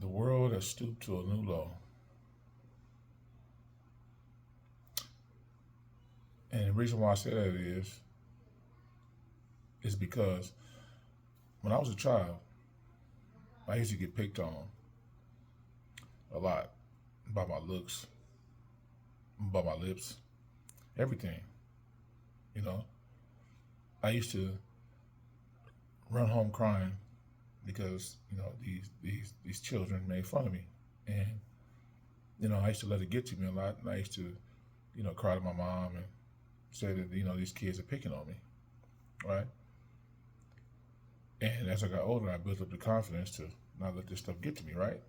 The world has stooped to a new low. And the reason why I say that is because when I was a child, I used to get picked on a lot by my looks, by my lips, everything. You know, I used to run home crying because these children made fun of me, and I used to let it get to me a lot, and I used to cry to my mom and say that these kids are picking on me, right? And as I got older, I built up the confidence to not let this stuff get to me, right?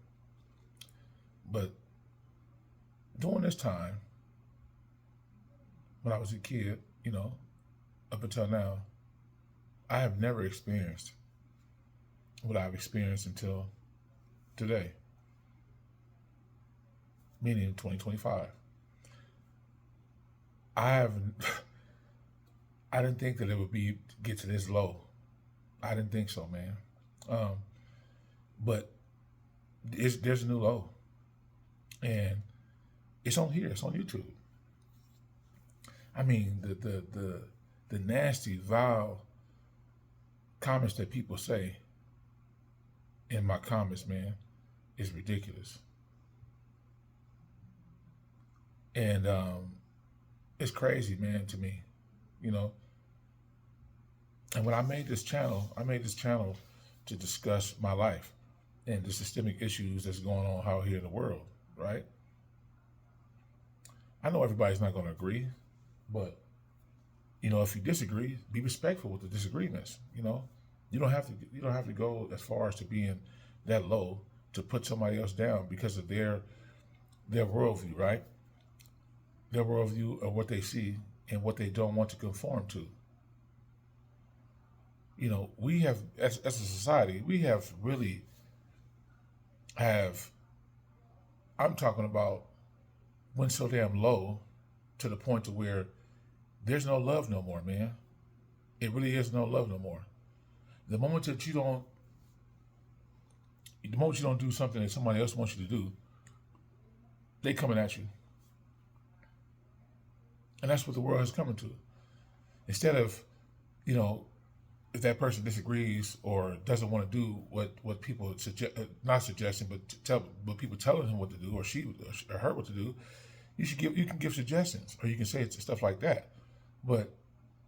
But during this time, when I was a kid, up until now, I have never experienced what I've experienced until today, meaning 2025. I have I didn't think that it would be get to this low. I didn't think so, man. Um, but there's a new low, and it's on here. It's on YouTube. I mean, the nasty, vile comments that people say in my comments, man, is ridiculous, and it's crazy, man, to me. You know, and when I made this channel to discuss my life and the systemic issues that's going on out here in the world, right? I know everybody's not going to agree, but if you disagree, be respectful with the disagreements. You don't have to go as far as to being that low to put somebody else down because of their worldview, right? Their worldview of what they see and what they don't want to conform to. We have, as a society, we have really have, I'm talking about, went so damn low to the point to where there's no love no more, man. It really is no love no more. The moment that you don't, the moment you don't do something that somebody else wants you to do, they coming at you. And that's what the world is coming to. Instead of, if that person disagrees or doesn't want to do what people suggest, not suggesting, but people telling him what to do, or she or her what to do, you can give suggestions, or you can say stuff like that. But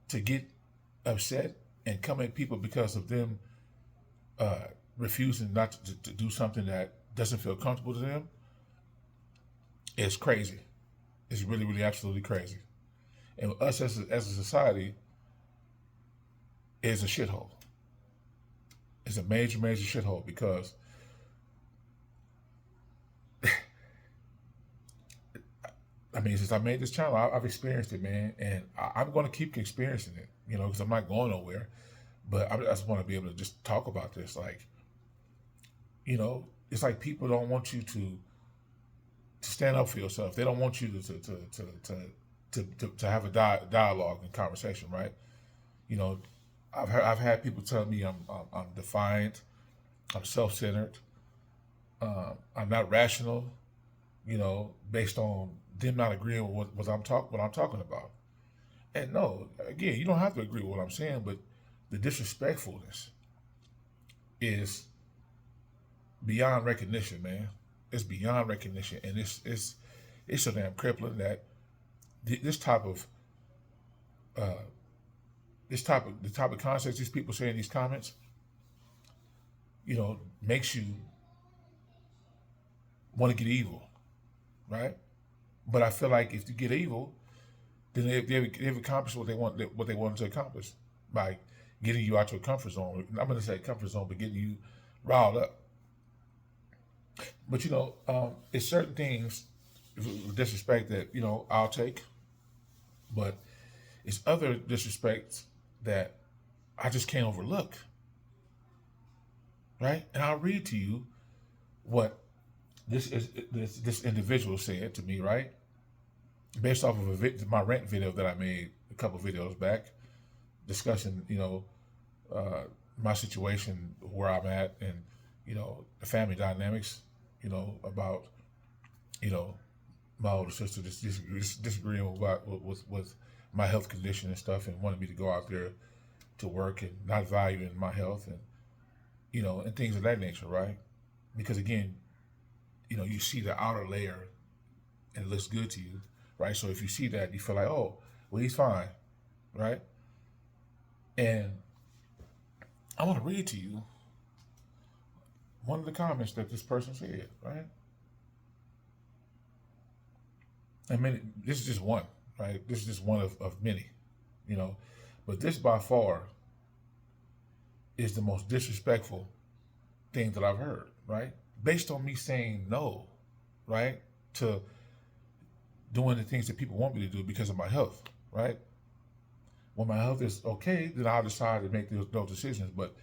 to get upset and come at people because of them refusing not to do something that doesn't feel comfortable to them is crazy. It's really, really absolutely crazy. And us as a society is a shithole. It's a major, major shithole because I mean, since I made this channel, I've experienced it, man, and I'm going to keep experiencing it, because I'm not going nowhere. But I just want to be able to just talk about this, like, it's like people don't want you to stand up for yourself. They don't want you to have a dialogue and conversation, right? I've had people tell me I'm defiant, I'm self-centered, I'm not rational, based on them not agreeing with what I'm talking about. And no, again, you don't have to agree with what I'm saying, but the disrespectfulness is beyond recognition, man. It's beyond recognition, and it's so damn crippling that this type of the type of concepts these people say in these comments, makes you want to get evil, right? But I feel like if you get evil, then they've accomplished what they wanted to accomplish by getting you out your comfort zone. I'm going to say comfort zone, but getting you riled up. But it's certain things, disrespect that I'll take, but it's other disrespects that I just can't overlook, right? And I'll read to you what this individual said to me, right? Based off of my rant video that I made a couple videos back, discussing my situation, where I'm at, and the family dynamics about, you know, my older sister disagreeing with my health condition and stuff, and wanted me to go out there to work and not valuing my health, and and things of that nature, right? Because again, you see the outer layer and it looks good to you, right? So if you see that, you feel like, oh, well, he's fine, right? And I want to read to you one of the comments that this person said, right? I mean, this is just one, right? This is just one of many, you know. But this by far is the most disrespectful thing that I've heard, right? Based on me saying no, right, to doing the things that people want me to do because of my health, right? When my health is okay, then I'll decide to make those decisions. But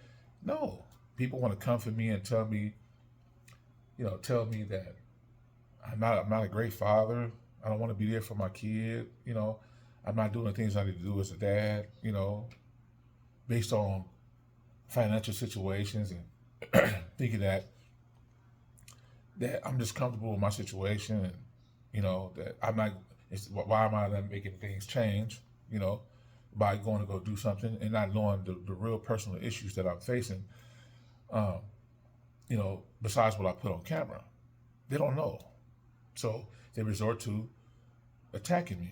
no, people want to come for me and tell me that I'm not a great father. I don't want to be there for my kid. I'm not doing the things I need to do as a dad. Based on financial situations, and thinking that I'm just comfortable with my situation, and that I'm not. Why am I not making things change? By going to go do something and not knowing the real personal issues that I'm facing. Besides what I put on camera, they don't know, so they resort to attacking me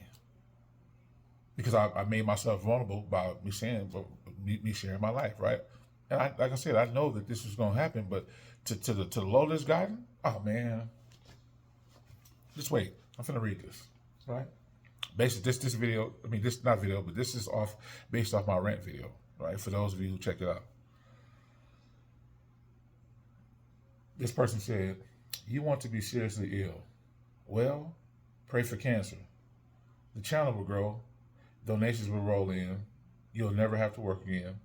because I made myself vulnerable by me sharing my life, right? And like I said, I know that this was going to happen, but to the lowest guidance, oh man, just wait. I'm finna read this, right? Basically, this video. I mean, this not video, but this is based off my rant video, right? For those of you who checked it out, this person said, "You want to be seriously ill? Well, pray for cancer. The channel will grow, donations will roll in. You'll never have to work again.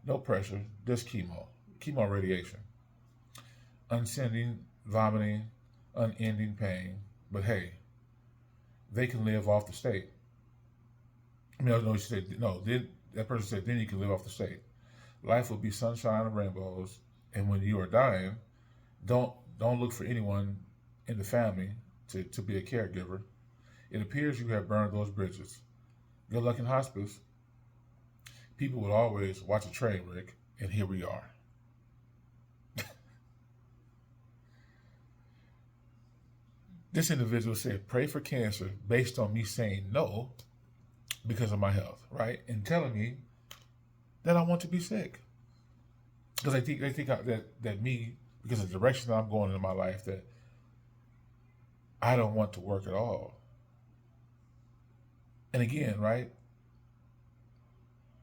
No pressure, just chemo radiation, unsending, vomiting, unending pain. But hey, they can live off the state." I mean, no, she said, no, that person said, then you can live off the state. Life will be sunshine and rainbows. And when you are dying, don't look for anyone in the family to be a caregiver. It appears you have burned those bridges. Good luck in hospice. People would always watch a train wreck, and here we are. This individual said, pray for cancer based on me saying no because of my health, right? And telling me that I want to be sick. Because they think that me, because of the direction that I'm going in my life, that I don't want to work at all. And again, right?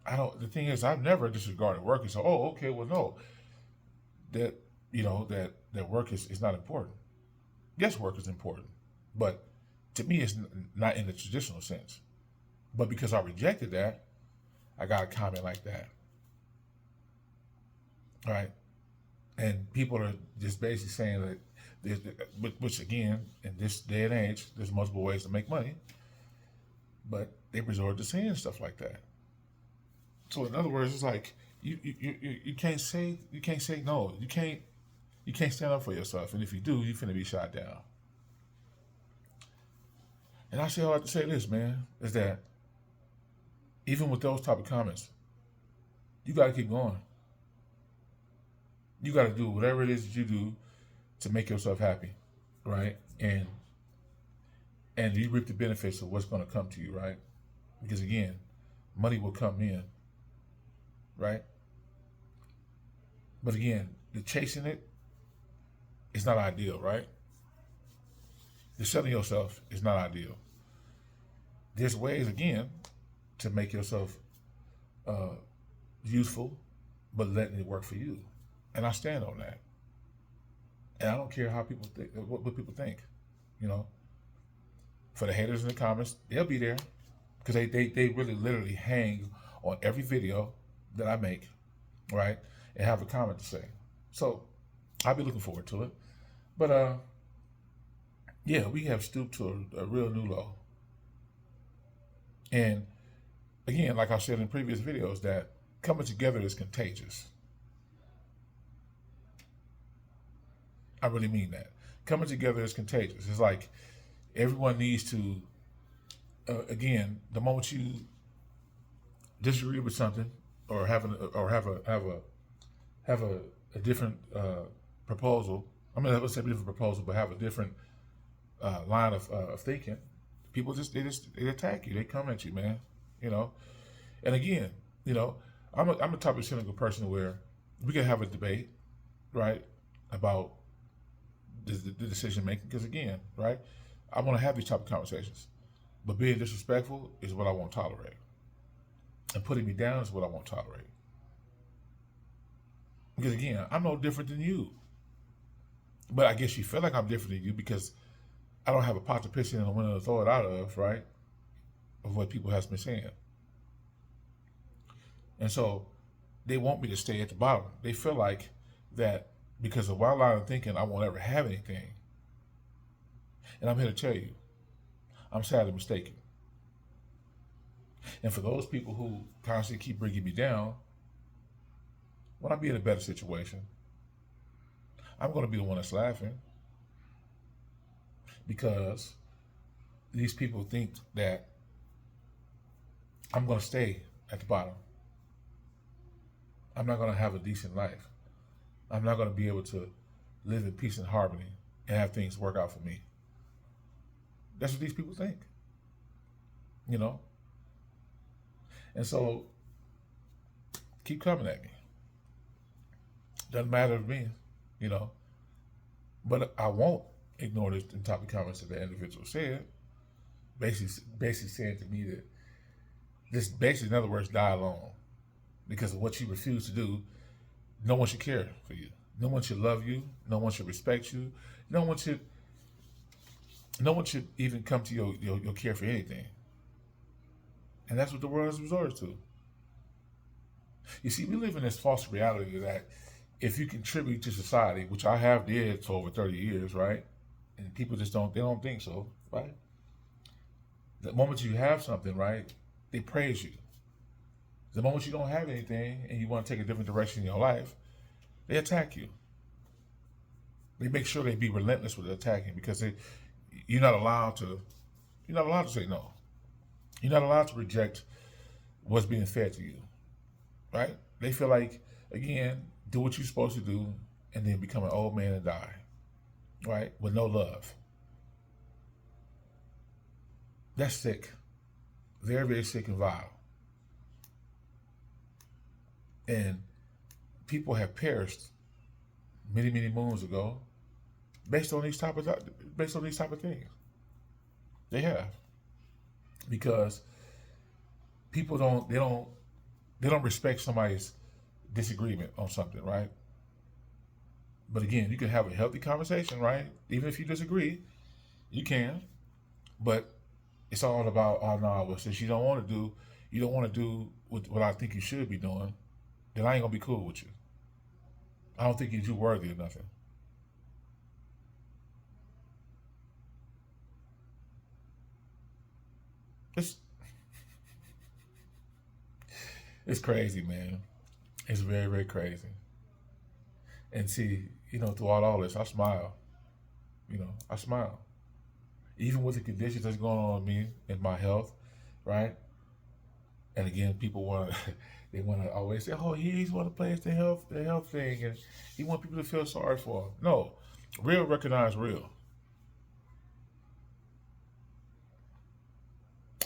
The thing is, I've never disregarded work and said, oh, okay, well, no. That work is not important. Yes, work is important, but to me, it's not in the traditional sense. But because I rejected that, I got a comment like that. All right. And people are just basically saying that, which again, in this day and age, there's multiple ways to make money, but they resort to saying stuff like that. So in other words, it's like you can't say no. You can't stand up for yourself, and if you do, you're finna be shot down. And I say all I have to say this, man, is that even with those type of comments, you got to keep going. You got to do whatever it is that you do to make yourself happy, right? And you reap the benefits of what's going to come to you, right? Because again, money will come in, right? But again, the chasing it is not ideal, right? The selling yourself is not ideal. There's ways, again, to make yourself useful, but letting it work for you. And I stand on that. And I don't care how people think, what people think, For the haters in the comments, they'll be there because they really literally hang on every video that I make, right? And have a comment to say. So I'll be looking forward to it. But yeah, we have stooped to a real new low. And again, like I said in previous videos, that coming together is contagious. I really mean that. Coming together is contagious. It's like everyone needs to. Again, the moment you disagree with something, or have a different proposal. I mean, I would say different proposal, but have a different line of thinking. People they attack you. They come at you, man. You know. And again, I'm a type of cynical person where we can have a debate, right, about the decision making. Because again, right, I want to have these type of conversations, but being disrespectful is what I won't tolerate, and putting me down is what I won't tolerate. Because again, I'm no different than you, but I guess you feel like I'm different than you because I don't have a pot to piss in and a window to throw it out of, right? Of what people have been saying. And so they want me to stay at the bottom. They feel like that because of my line of thinking, I won't ever have anything. And I'm here to tell you, I'm sadly mistaken. And for those people who constantly keep bringing me down, when I be in a better situation, I'm going to be the one that's laughing because these people think that I'm going to stay at the bottom. I'm not going to have a decent life. I'm not going to be able to live in peace and harmony and have things work out for me. That's what these people think, And so, keep coming at me. Doesn't matter to me, But I won't ignore the type of comments that the individual said. Basically saying to me that just basically, in other words, die alone. Because of what you refuse to do, no one should care for you. No one should love you. No one should respect you. No one should even come to your care for anything. And that's what the world has resorted to. You see, we live in this false reality that if you contribute to society, which I have did for over 30 years, right? And people just don't think so, right? The moment you have something, right, they praise you. The moment you don't have anything and you want to take a different direction in your life, they attack you. They make sure they be relentless with attacking because you're not allowed to say no. You're not allowed to reject what's being fed to you, right? They feel like, again, do what you're supposed to do and then become an old man and die, right? With no love. That's sick. Very, very sick and vile. And people have perished many, many moons ago based on these type of things. They have. Because people don't respect somebody's disagreement on something, right? But again, you can have a healthy conversation, right? Even if you disagree, you can. But it's all about, oh no, well, since you don't want to do what I think you should be doing, then I ain't gonna be cool with you. I don't think you're too worthy of nothing. It's crazy, man. It's very, very crazy. And see, throughout all this, I smile. I smile. Even with the conditions that's going on with me and my health, right? And again, people they want to always say, "Oh, he's want to play the health thing," and he want people to feel sorry for him. No, real recognize real.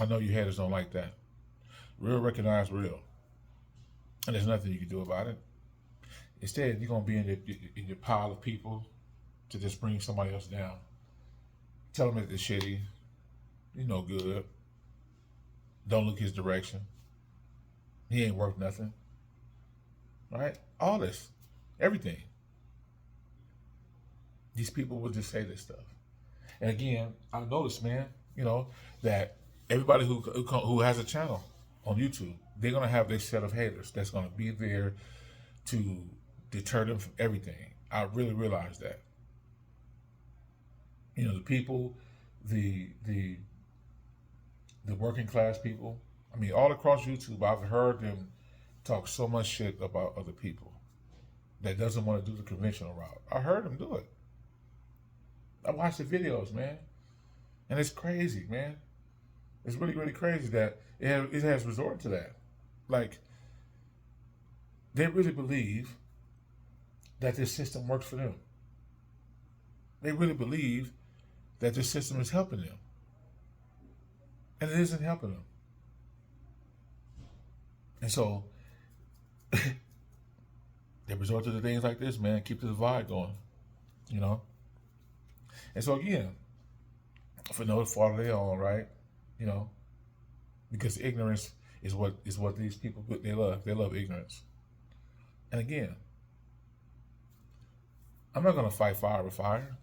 I know you haters don't like that. Real recognize real, and there's nothing you can do about it. Instead, you're gonna be in your pile of people to just bring somebody else down. Tell them that they're shitty, no good. Don't look his direction. He ain't worth nothing. Right? All this. Everything. These people will just say this stuff. And again, I've noticed, man, that everybody who has a channel on YouTube, they're going to have their set of haters that's going to be there to deter them from everything. I really realize that. The people, the working class people, I mean, all across YouTube, I've heard them talk so much shit about other people that doesn't want to do the conventional route. I heard them do it. I watch the videos, man, and it's crazy, man. It's really, really crazy that it has resorted to that. Like, they really believe that this system works for them. They really believe that this system is helping them, and it isn't helping them. And so they resort to the things like this, man. Keep the divide going, you know. And so again, for no fault of their own, right? You know, because ignorance is what these people they love. They love ignorance. And again, I'm not gonna fight fire with fire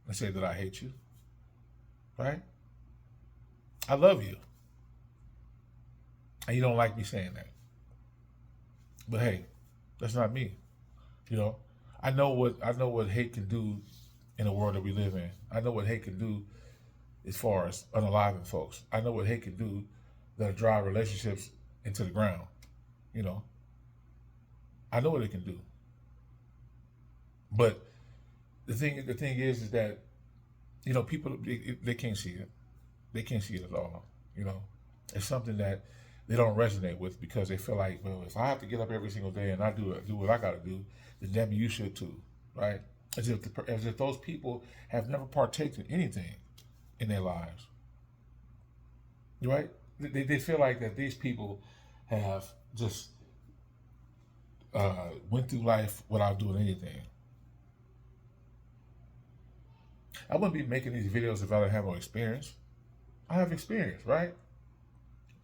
and say that I hate you, right? I love you, and you don't like me saying that. But hey, that's not me. You know, I know what hate can do in the world that we live in. I know what hate can do as far as unaliving folks. I know what hate can do that'll drive relationships into the ground. You know, I know what it can do. But the thing is that, you know, people they can't see it. They can't see it at all. You know, it's something that they don't resonate with because they feel like, well, if I have to get up every single day and I do what I got to do, then damn you should too, right? As if those people have never partaken in anything in their lives, right? They feel like that these people have just went through life without doing anything. I wouldn't be making these videos if I didn't have no experience. I have experience, right?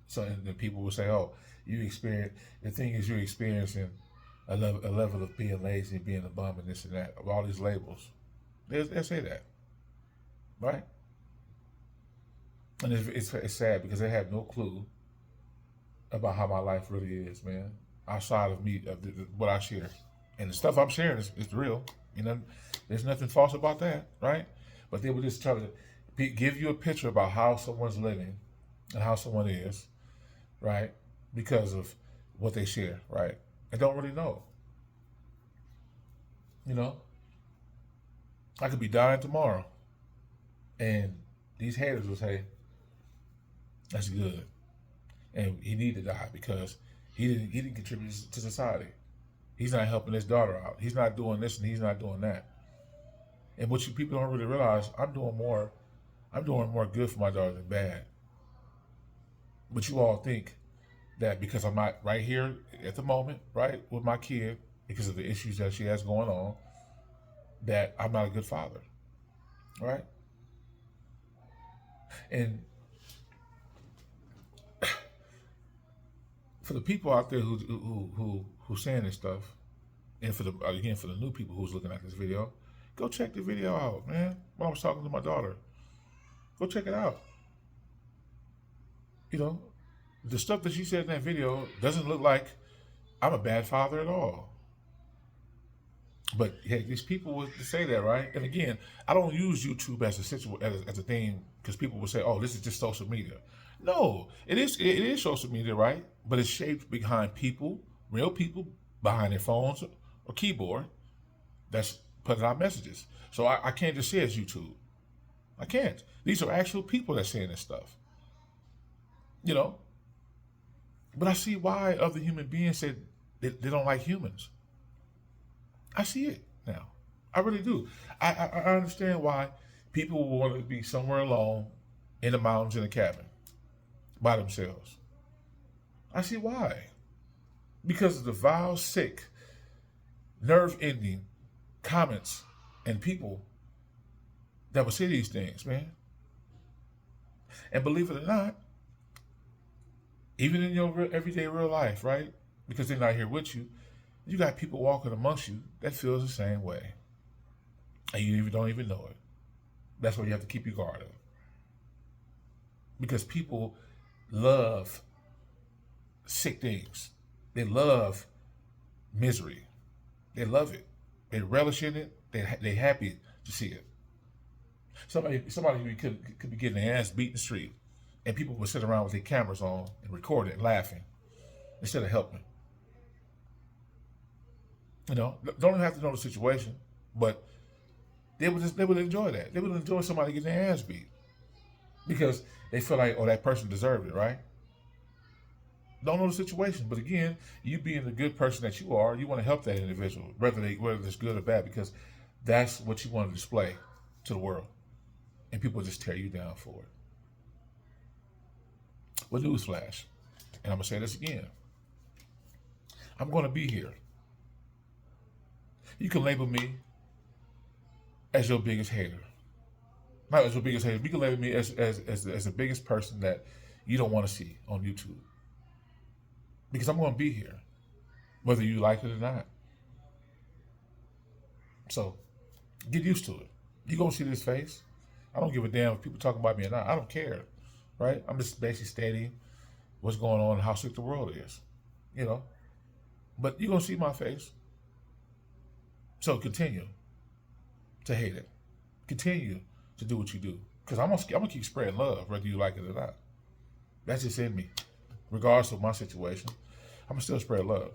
So and then people will say, "Oh, you experience." The thing is, you're experiencing a level of being lazy, and being a bum, and this and that. Of all these labels, they say that, right? And it's sad because they have no clue about how my life really is, man. Outside of me, what I share, and the stuff I'm sharing is real. You know, there's nothing false about that, right? But they will just try to give you a picture about how someone's living and how someone is, right? Because of what they share, right? And don't really know. You know, I could be dying tomorrow, and these haters will say, "That's good," and he needed to die because he didn't contribute to society. He's not helping his daughter out. He's not doing this and he's not doing that. And what you people don't really realize, I'm doing more good for my daughter than bad. But you all think that because I'm not right here at the moment, right, with my kid, because of the issues that she has going on, that I'm not a good father, right? And for the people out there who saying this stuff, and for the new people who's looking at this video, go check the video out, man. When I was talking to my daughter, go check it out. You know, the stuff that she said in that video doesn't look like I'm a bad father at all. But hey, these people would say that, right? And again, I don't use YouTube as a thing because people will say, "Oh, this is just social media." No, it is social media, right? But it's shaped behind people, real people, behind their phones or keyboard that's putting out messages. So I can't just say it's YouTube. I can't. These are actual people that's saying this stuff. You know? But I see why other human beings said they don't like humans. I see it now. I really do. I understand why people will want to be somewhere alone in the mountains in a cabin by themselves. I see why. Because of the vile, sick, nerve-ending comments and people that will say these things, man. And believe it or not, even in your everyday real life, right? Because they're not here with you, you got people walking amongst you that feels the same way. And you don't even know it. That's why you have to keep your guard up. Because people love sick things. They love misery. They love it. They relish in it. They happy to see it. Somebody who could be getting their ass beat in the street, and people would sit around with their cameras on and record it, laughing instead of helping. You know, don't even have to know the situation, but they would enjoy that. They would enjoy somebody getting their ass beat because they feel like, oh, that person deserved it, right? Don't know the situation, but again, you being the good person that you are, you want to help that individual, whether it's good or bad, because that's what you want to display to the world, and people just tear you down for it. Well, newsflash, and I'm gonna say this again: I'm gonna be here. You can label me as your biggest hater, not as your biggest hater. You can label me as the biggest person that you don't want to see on YouTube, because I'm gonna be here, whether you like it or not. So get used to it. You gonna see this face. I don't give a damn if people talk about me or not. I don't care, right? I'm just basically stating what's going on and how sick the world is, you know. But you're gonna see my face. So continue to hate it. Continue to do what you do, because I'm gonna keep spreading love, whether you like it or not. That's just in me, regardless of my situation. I'm gonna still spread love,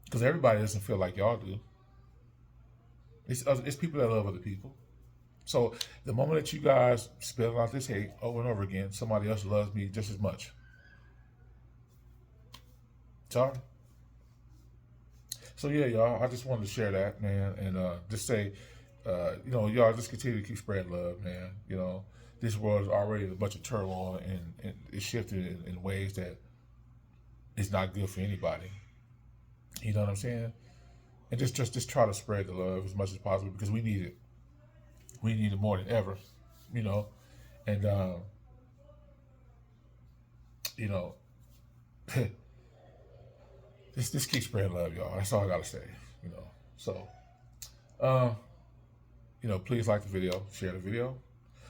because everybody doesn't feel like y'all do. It's people that love other people. So the moment that you guys spill out this hate over and over again, somebody else loves me just as much. Sorry. So yeah, y'all, I just wanted to share that, man, and just say, y'all just continue to keep spreading love, man. You know, this world is already a bunch of turmoil, and it's shifted in ways that is not good for anybody. You know what I'm saying? And just try to spread the love as much as possible, because we need it. We need it more than ever, you know. And you know, just keep spreading love, y'all. That's all I gotta say, you know. So, please like the video, share the video.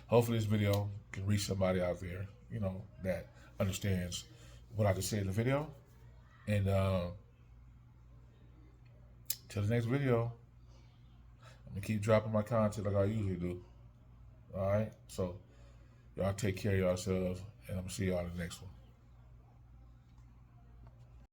Hopefully, this video can reach somebody out there, you know, that understands what I just said in the video. And till the next video, I'm gonna keep dropping my content like I usually do. All right, so y'all take care of yourselves, and I'm gonna see y'all in the next one.